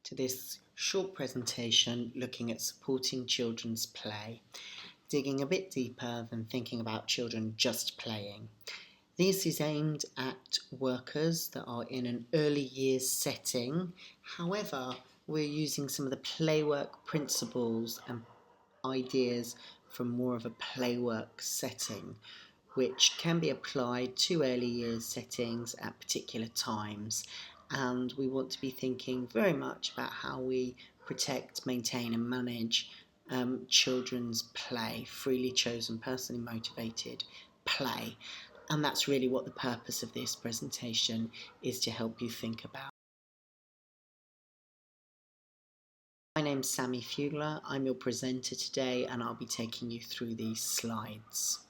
to this short presentation looking at supporting children's play, digging a bit deeper than thinking about children just playing. This is aimed at workers that are in an early years setting. However, we're using some of the playwork principles and ideas from more of a playwork setting, which can be applied to early years settings at particular times. And we want to be thinking very much about how we protect, maintain and manage children's play, freely chosen, personally motivated play. And that's really what the purpose of this presentation is to help you think about. My name's Sammy Fugler, I'm your presenter today and I'll be taking you through these slides.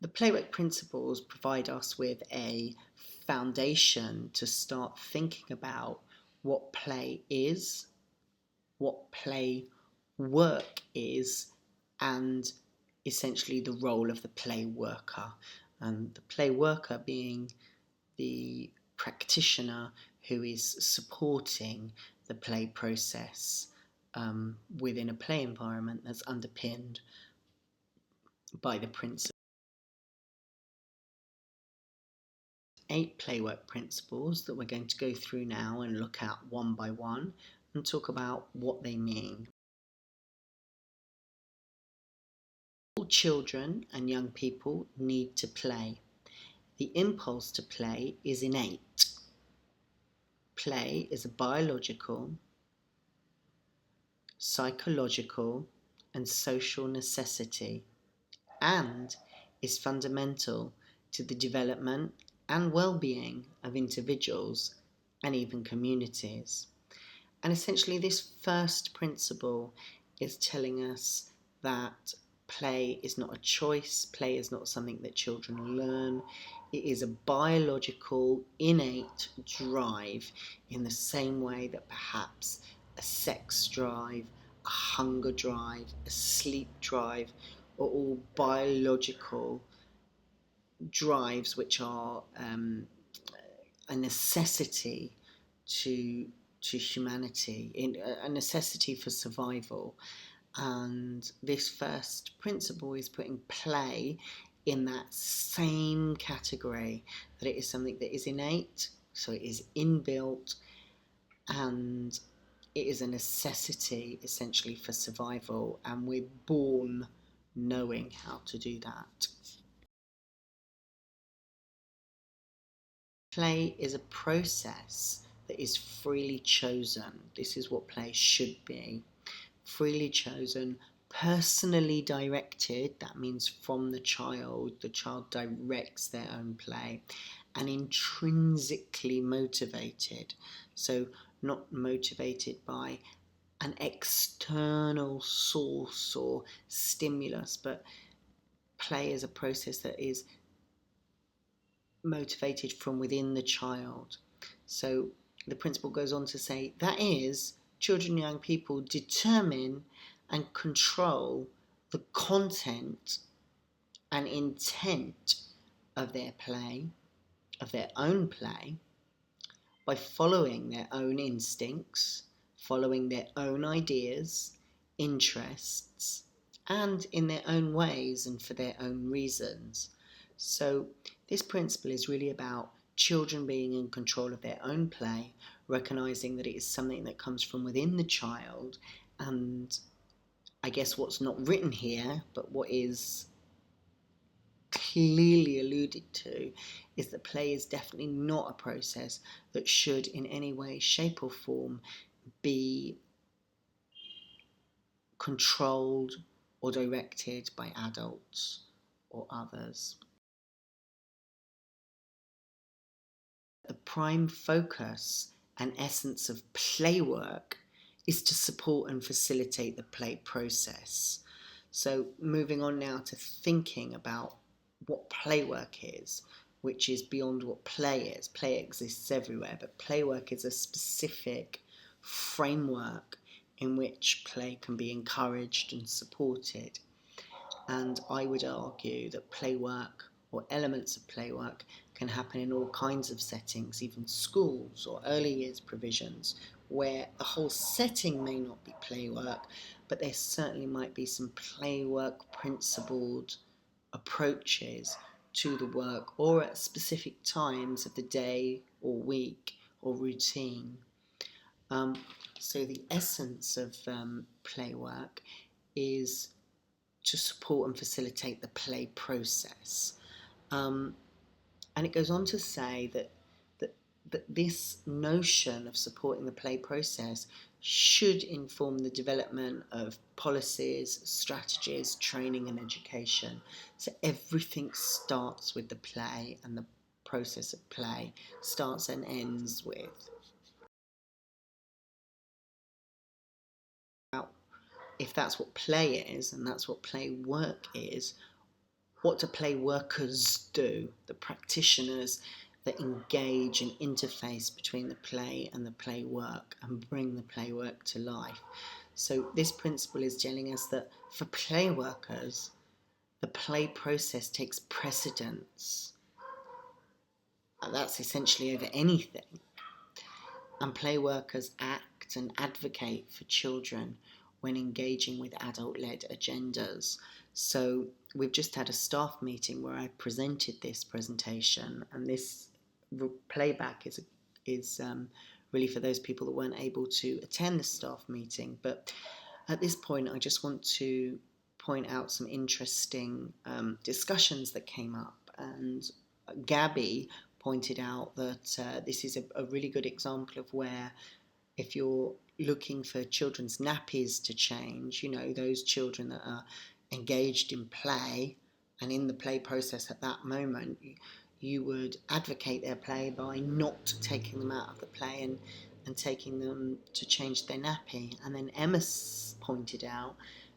The playwork principles provide us with a foundation to start thinking about what play is, what play work is, and essentially the role of the play worker. And the play worker being the practitioner who is supporting the play process within a play environment that's underpinned by the principles. 8 playwork principles that we're going to go through now and look at one by one and talk about what they mean. All children and young people need to play. The impulse to play is innate. Play is a biological, psychological and social necessity and is fundamental to the development and well-being of individuals and even communities. And essentially this first principle is telling us that play is not a choice, play is not something that children learn, it is a biological, innate drive in the same way that perhaps a sex drive, a hunger drive, a sleep drive are all biological drives which are a necessity to humanity, a necessity for survival. And this first principle is putting play in that same category, that it is something that is innate, so it is inbuilt, and it is a necessity essentially for survival, and we're born knowing how to do that. Play is a process that is freely chosen. This is what play should be. Freely chosen, personally directed, that means from the child directs their own play, and intrinsically motivated, so not motivated by an external source or stimulus, but play is a process that is motivated from within the child. So the principle goes on to say that is, children and young people determine and control the content and intent of their play, of their own play, by following their own instincts, following their own ideas, interests, and in their own ways and for their own reasons. So this principle is really about children being in control of their own play, recognizing that it is something that comes from within the child. And I guess what's not written here, but what is clearly alluded to, is that play is definitely not a process that should in any way, shape or form be controlled or directed by adults or others. The prime focus and essence of playwork is to support and facilitate the play process. So moving on now to thinking about what playwork is, which is beyond what play is. Play exists everywhere, but playwork is a specific framework in which play can be encouraged and supported. And I would argue that playwork or elements of playwork can happen in all kinds of settings, even schools or early years provisions, where the whole setting may not be playwork, but there certainly might be some playwork principled approaches to the work, or at specific times of the day or week or routine. Um, so the essence of playwork is to support and facilitate the play process. And it goes on to say that this notion of supporting the play process should inform the development of policies, strategies, training and education. So everything starts with the play, and the process of play starts and ends with. If that's what play is, and that's what play work is, what do play workers do? The practitioners that engage and interface between the play and the play work and bring the play work to life. So this principle is telling us that for play workers, the play process takes precedence. And that's essentially over anything. And play workers act and advocate for children when engaging with adult-led agendas. So we've just had a staff meeting where I presented this presentation, and this playback is really for those people that weren't able to attend the staff meeting. But at this point, I just want to point out some interesting discussions that came up. And Gabby pointed out that this is a really good example of where, if you're looking for children's nappies to change, those children that are engaged in play and in the play process at that moment, you would advocate their play by not taking them out of the play and taking them to change their nappy. And then Emma pointed out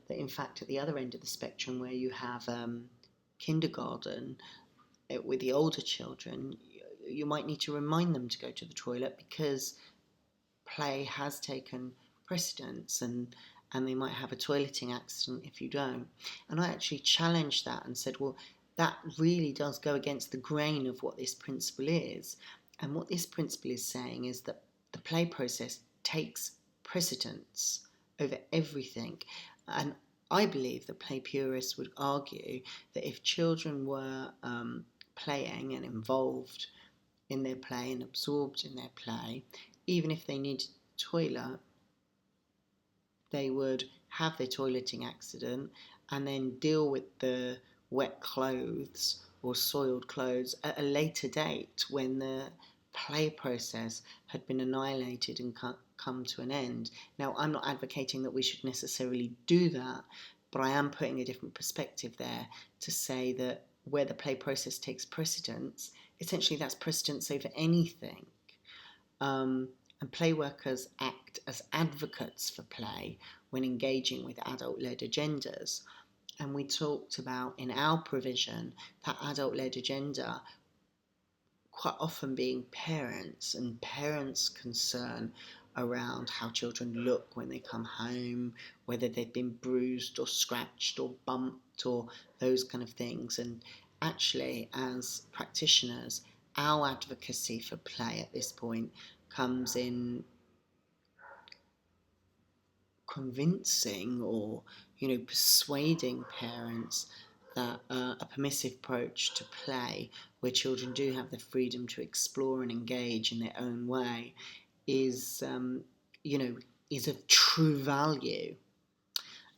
that, in fact, at the other end of the spectrum, where you have kindergarten, with the older children, you might need to remind them to go to the toilet because play has taken precedence, and they might have a toileting accident if you don't. And I actually challenged that and said, well, that really does go against the grain of what this principle is. And what this principle is saying is that the play process takes precedence over everything. And I believe that play purists would argue that if children were playing and involved in their play and absorbed in their play, even if they needed a toilet, they would have their toileting accident and then deal with the wet clothes or soiled clothes at a later date when the play process had been annihilated and come to an end. Now, I'm not advocating that we should necessarily do that, but I am putting a different perspective there to say that where the play process takes precedence, essentially that's precedence over anything. And play workers act as advocates for play when engaging with adult-led agendas. And we talked about in our provision that adult-led agenda quite often being parents and parents' concern around how children look when they come home, whether they've been bruised or scratched or bumped or those kind of things. And actually, as practitioners, our advocacy for play at this point comes in convincing or persuading parents that a permissive approach to play, where children do have the freedom to explore and engage in their own way, is of true value.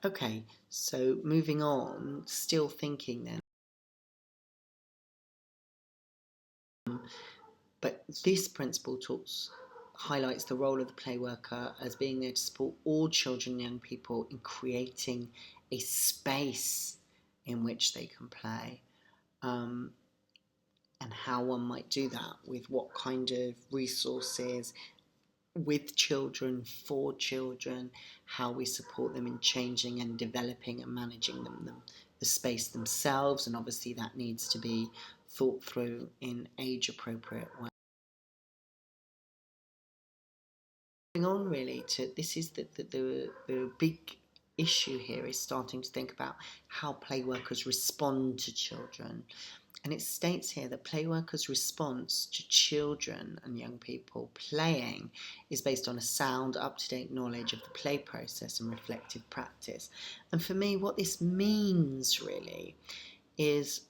Okay, so moving on, still thinking then. But this principle highlights the role of the play worker as being there to support all children and young people in creating a space in which they can play, and how one might do that, with what kind of resources, with children, for children, how we support them in changing and developing and managing the space themselves, and obviously that needs to be thought through in age-appropriate ways. On really to this is the big issue here, is starting to think about how play workers respond to children. And it states here that playworkers' response to children and young people playing is based on a sound, up-to-date knowledge of the play process and reflective practice. And for me, what this means really is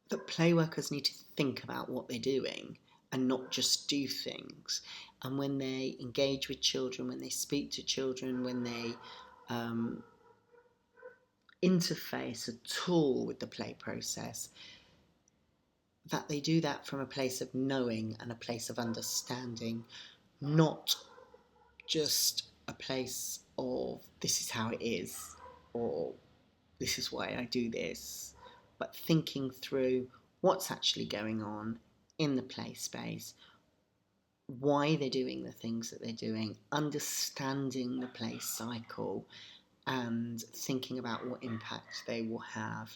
that playworkers need to think about what they're doing and not just do things. And when they engage with children, when they speak to children, when they interface at all with the play process, that they do that from a place of knowing and a place of understanding, not just a place of this is how it is or this is why I do this, but thinking through what's actually going on in the play space, why they're doing the things that they're doing, understanding the play cycle and thinking about what impact they will have.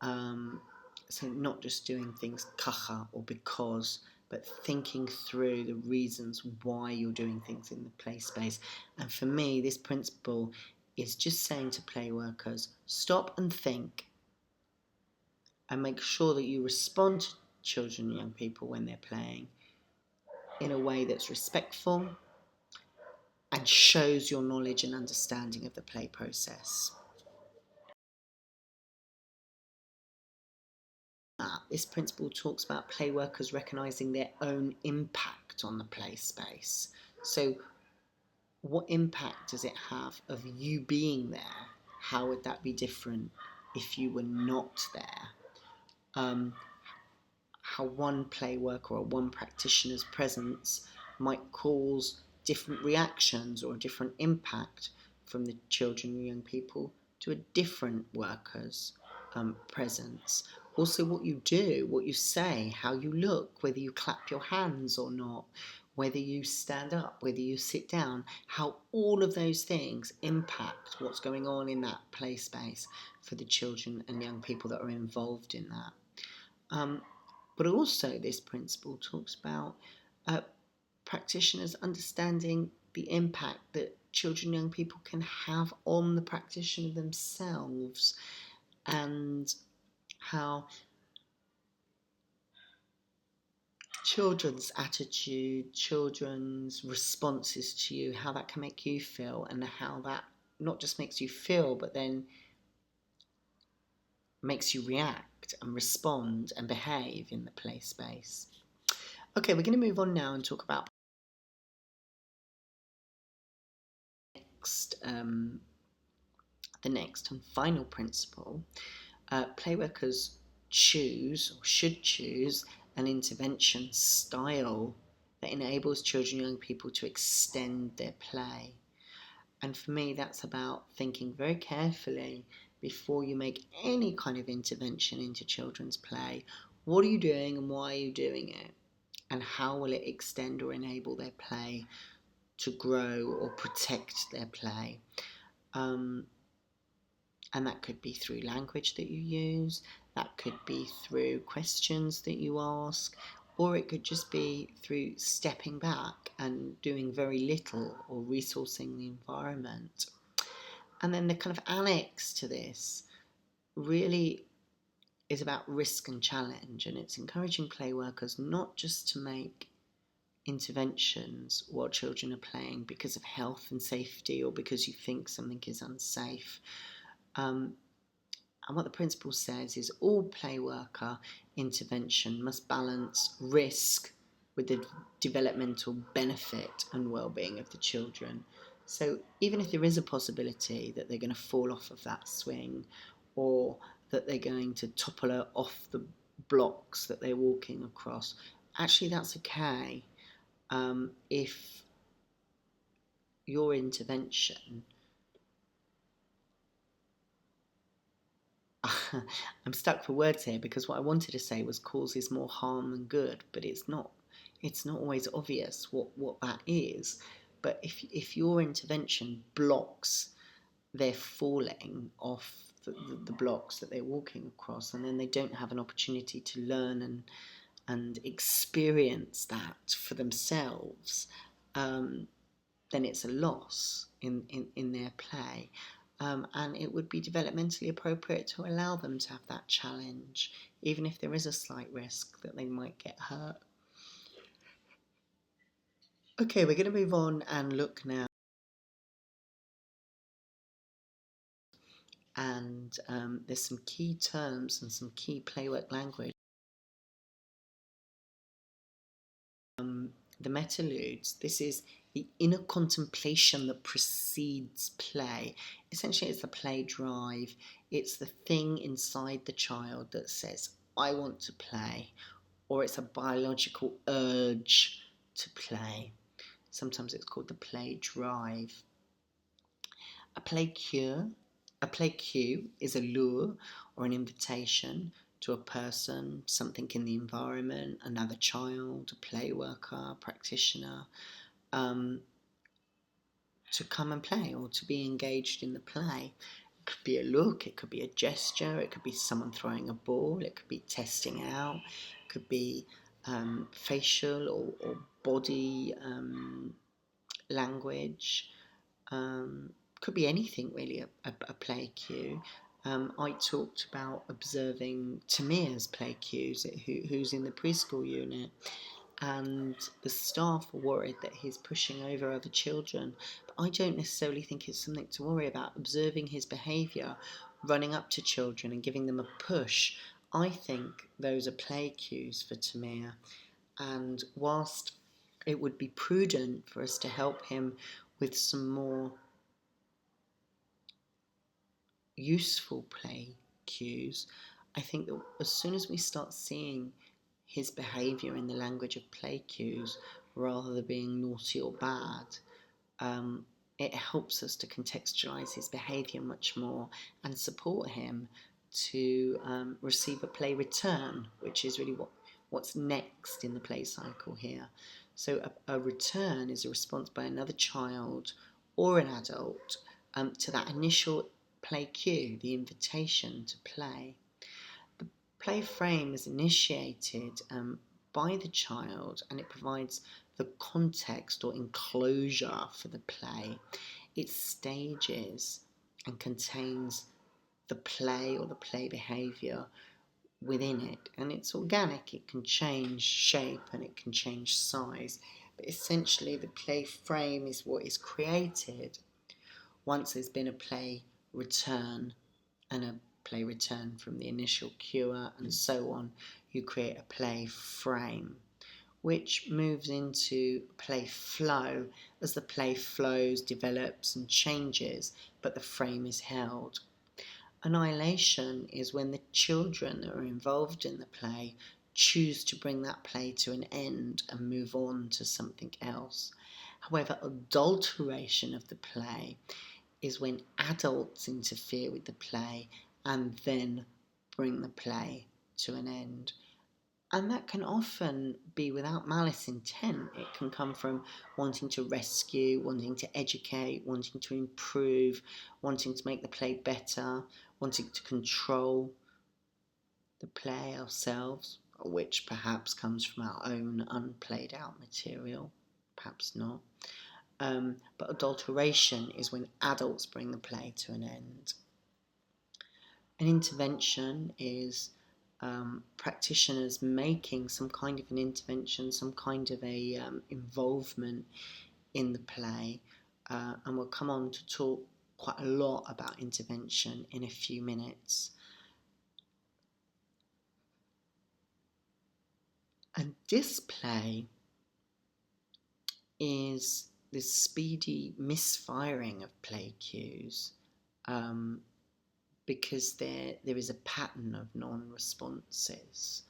So not just doing things kacha or because, but thinking through the reasons why you're doing things in the play space. And for me, this principle is just saying to play workers, stop and think and make sure that you respond to children and young people when they're playing in a way that's respectful and shows your knowledge and understanding of the play process. This principle talks about play workers recognising their own impact on the play space. So what impact does it have of you being there? How would that be different if you were not there? How one play worker or one practitioner's presence might cause different reactions or a different impact from the children and young people to a different worker's presence. Also what you do, what you say, how you look, whether you clap your hands or not, whether you stand up, whether you sit down, how all of those things impact what's going on in that play space for the children and young people that are involved in that. But also this principle talks about practitioners understanding the impact that children and young people can have on the practitioner themselves, and how children's attitude, children's responses to you, how that can make you feel, and how that not just makes you feel, but then makes you react and respond and behave in the play space. Okay, we're going to move on now and talk about the next and final principle. Playworkers choose or should choose an intervention style that enables children and young people to extend their play. And for me, that's about thinking very carefully before you make any kind of intervention into children's play. What are you doing and why are you doing it? And how will it extend or enable their play to grow or protect their play? And that could be through language that you use, that could be through questions that you ask, or it could just be through stepping back and doing very little or resourcing the environment. And then the kind of annex to this really is about risk and challenge, and it's encouraging play workers not just to make interventions while children are playing because of health and safety or because you think something is unsafe. And what the principle says is all play worker intervention must balance risk with the developmental benefit and well-being of the children. So even if there is a possibility that they're going to fall off of that swing or that they're going to topple off the blocks that they're walking across, actually that's okay. If your intervention I'm stuck for words here because what I wanted to say was causes more harm than good, but it's not always obvious what that is. But if your intervention blocks their falling off the blocks that they're walking across, and then they don't have an opportunity to learn and experience that for themselves, then it's a loss in their play. and it would be developmentally appropriate to allow them to have that challenge, even if there is a slight risk that they might get hurt. Okay, we're going to move on and look now. And there's some key terms and some key playwork language. The metaludes, this is the inner contemplation that precedes play. Essentially, it's the play drive. It's the thing inside the child that says, I want to play, or it's a biological urge to play. Sometimes it's called the play drive. A play cue is a lure or an invitation to a person, something in the environment, another child, a play worker, practitioner, to come and play or to be engaged in the play. It could be a look, it could be a gesture, it could be someone throwing a ball, it could be testing out, it could be facial or body language. Could be anything really, a play cue. I talked about observing Tamir's play cues, who's in the preschool unit, and the staff are worried that he's pushing over other children. But I don't necessarily think it's something to worry about. Observing his behaviour, running up to children and giving them a push, I think those are play cues for Tamir. And whilst it would be prudent for us to help him with some more useful play cues, I think that as soon as we start seeing his behaviour in the language of play cues rather than being naughty or bad, it helps us to contextualise his behaviour much more and support him to receive a play return, which is really what's next in the play cycle here. So a return is a response by another child or an adult to that initial play cue, the invitation to play. The play frame is initiated by the child, and it provides the context or enclosure for the play. It stages and contains the play or the play behaviour within it, and it's organic. It can change shape and it can change size, but essentially the play frame is what is created once there's been a play return and a play return from the initial cuer and so on. You create a play frame, which moves into play flow as the play flows, develops and changes, but the frame is held. Annihilation is when the children that are involved in the play choose to bring that play to an end and move on to something else. However, adulteration of the play is when adults interfere with the play and then bring the play to an end. And that can often be without malice intent. It can come from wanting to rescue, wanting to educate, wanting to improve, wanting to make the play better, wanting to control the play ourselves, which perhaps comes from our own unplayed out material, perhaps not. But adulteration is when adults bring the play to an end. An intervention is practitioners making some kind of an intervention, some kind of a involvement in the play, and we'll come on to talk quite a lot about intervention in a few minutes. And display is this speedy misfiring of play cues, because there is a pattern of non-responses,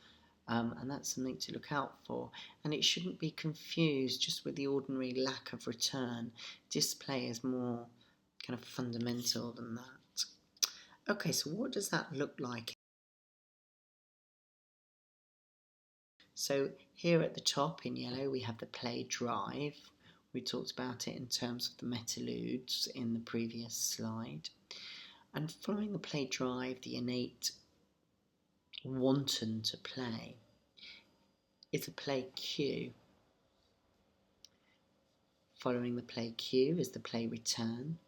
and that's something to look out for. And it shouldn't be confused just with the ordinary lack of return. Display is more kind of fundamental than that. Okay, so what does that look like? So here at the top in yellow we have the play drive. We talked about it in terms of the metaludes in the previous slide. And following the play drive, the innate wanton to play is a play cue. Following the play cue is the play return,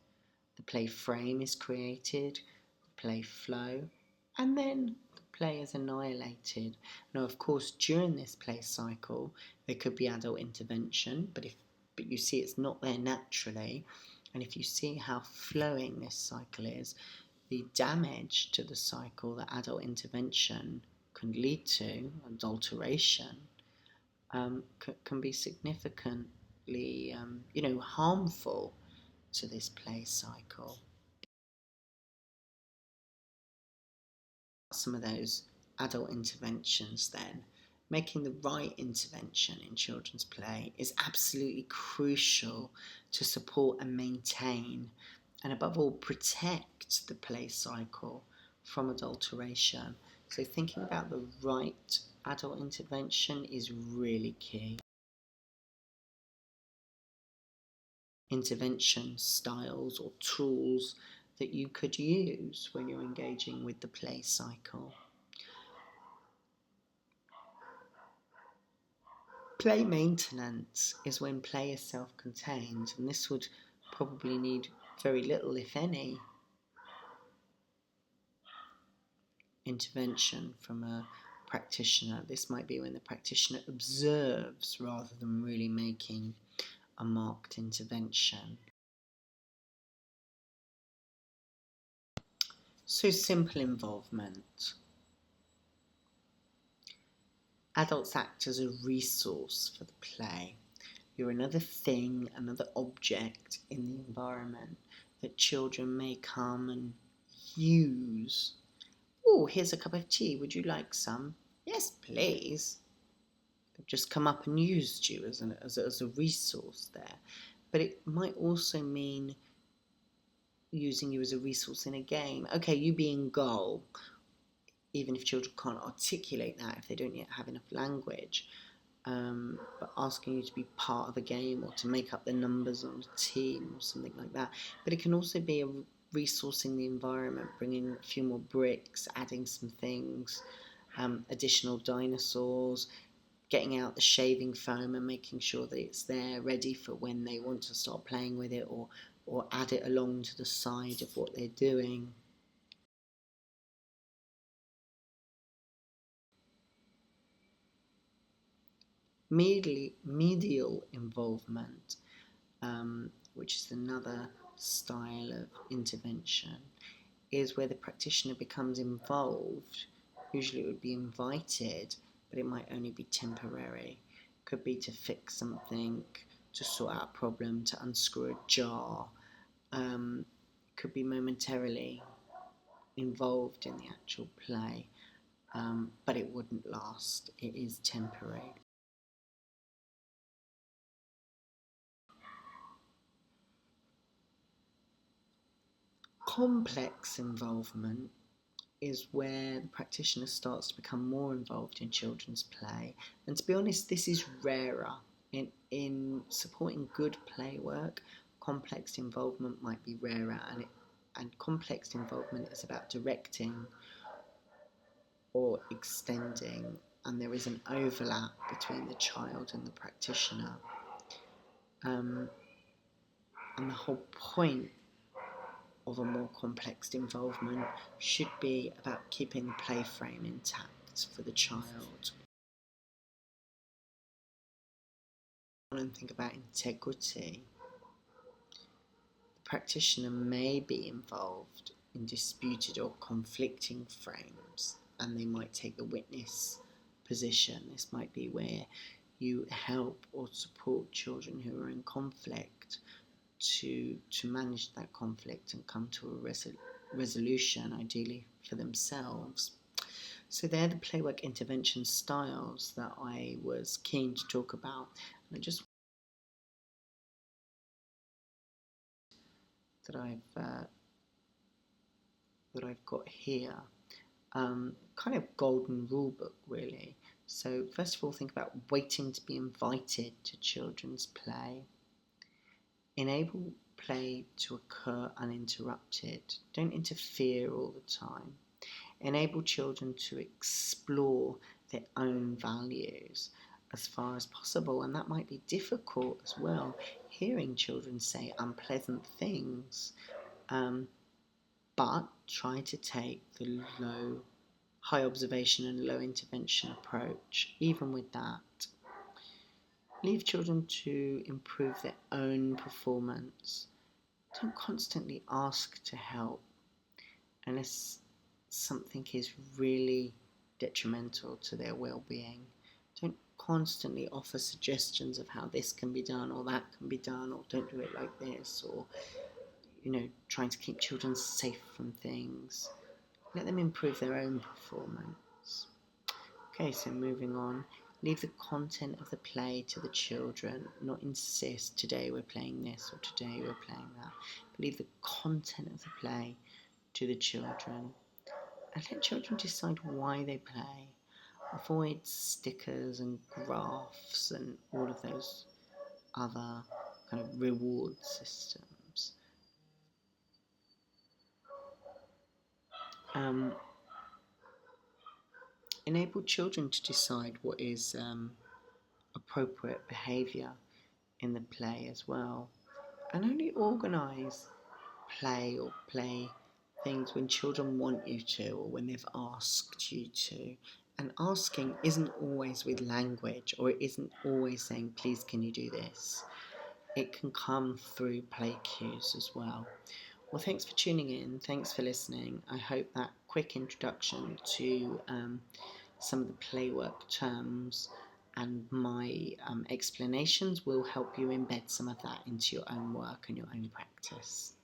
The play frame is created, the play flow, and then the play is annihilated. Now, of course, during this play cycle, there could be adult intervention, but you see it's not there naturally. And if you see how flowing this cycle is, the damage to the cycle that adult intervention can lead to, adulteration, can be significantly, harmful to this play cycle. Some of those adult interventions then, making the right intervention in children's play is absolutely crucial to support and maintain, and above all, protect the play cycle from adulteration. So thinking about the right adult intervention is really key. Intervention styles or tools that you could use when you're engaging with the play cycle. Play maintenance is when play is self-contained, and this would probably need very little, if any, intervention from a practitioner. This might be when the practitioner observes rather than really making a marked intervention. So simple involvement. Adults act as a resource for the play. You're another thing, another object in the environment that children may come and use. Oh, here's a cup of tea. Would you like some? Yes, please. They've just come up and used you as a resource there. But it might also mean using you as a resource in a game. Okay, you being goal, even if children can't articulate that, if they don't yet have enough language, but asking you to be part of a game or to make up the numbers on a team or something like that. But it can also be a resource in the environment, bringing a few more bricks, adding some things, additional dinosaurs, getting out the shaving foam and making sure that it's there ready for when they want to start playing with it, or add it along to the side of what they're doing. Medial involvement, which is another style of intervention, is where the practitioner becomes involved. Usually it would be invited, but it might only be temporary. Could be to fix something, to sort out a problem, to unscrew a jar. Could be momentarily involved in the actual play, but it wouldn't last. It is temporary. Complex involvement is where the practitioner starts to become more involved in children's play. And to be honest, this is rarer. In supporting good play work, complex involvement might be rarer, and complex involvement is about directing or extending, and there is an overlap between the child and the practitioner. And the whole point of a more complex involvement should be about keeping the play frame intact for the child. And think about integrity. The practitioner may be involved in disputed or conflicting frames, and they might take the witness position. This might be where you help or support children who are in conflict to manage that conflict and come to a resolution, ideally for themselves. So they're the playwork intervention styles that I was keen to talk about. And I just that I've got here, kind of golden rule book really. So first of all, think about waiting to be invited to children's play. Enable play to occur uninterrupted. Don't interfere all the time. Enable children to explore their own values as far as possible, and that might be difficult as well. Hearing children say unpleasant things But try to take the high observation and low intervention approach. Even with that, leave children to improve their own performance. Don't constantly ask to help unless something is really detrimental to their well-being. Don't constantly offer suggestions of how this can be done or that can be done, or don't do it like this, or trying to keep children safe from things. Let them improve their own performance. Okay, so moving on. Leave the content of the play to the children. Not insist, today we're playing this or today we're playing that. But leave the content of the play to the children. And let children decide why they play. Avoid stickers and graphs and all of those other kind of reward systems. Enable children to decide what is appropriate behaviour in the play as well. And only organise play things when children want you to or when they've asked you to. And asking isn't always with language, or it isn't always saying, please can you do this? It can come through play cues as well. Well, thanks for tuning in. Thanks for listening. I hope that quick introduction to some of the playwork terms and my explanations will help you embed some of that into your own work and your own practice.